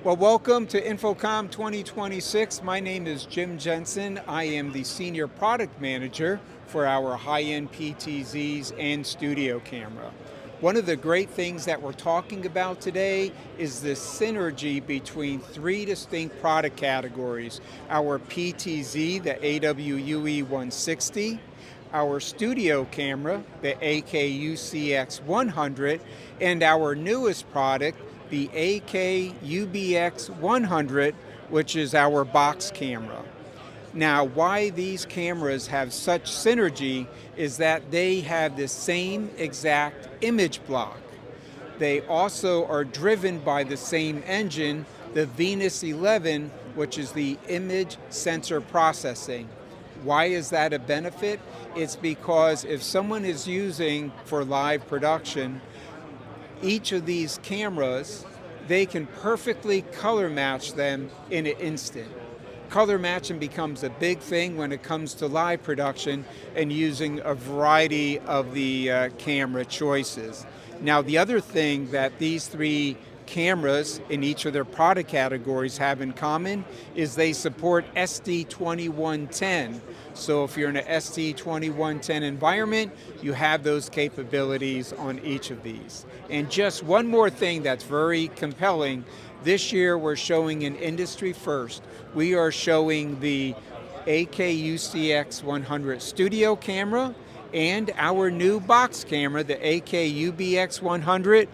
Well, welcome to InfoComm 2026. My name is Jim Jensen. I am the Senior Product Manager for our high-end PTZs and studio camera. One of the great things that we're talking about today is the synergy between three distinct product categories. Our PTZ, the AWUE 160, our studio camera, the AKUCX 100, and our newest product, the AKUBX 100, which is our box camera. Now, why these cameras have such synergy is that they have the same exact image block. They also are driven by the same engine, the Venus 11, which is the image sensor processing. Why is that a benefit? It's because if someone is using for live production, each of these cameras, they can perfectly color match them in an instant. Color matching becomes a big thing when it comes to live production and using a variety of the camera choices. Now, the other thing that these three cameras in each of their product categories have in common is they support SD2110. So if you're in an SD2110 environment, you have those capabilities on each of these. And just one more thing that's very compelling, this year we're showing an industry first. We are showing the AKUCX 100 studio camera and our new box camera, the AKUBX 100,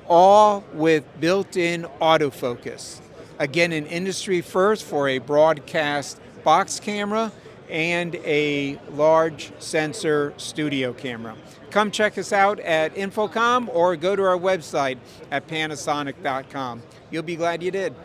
all with built-in autofocus. Again, an industry first for a broadcast box camera and a large sensor studio camera. Come check us out at InfoComm or go to our website at Panasonic.com. You'll be glad you did.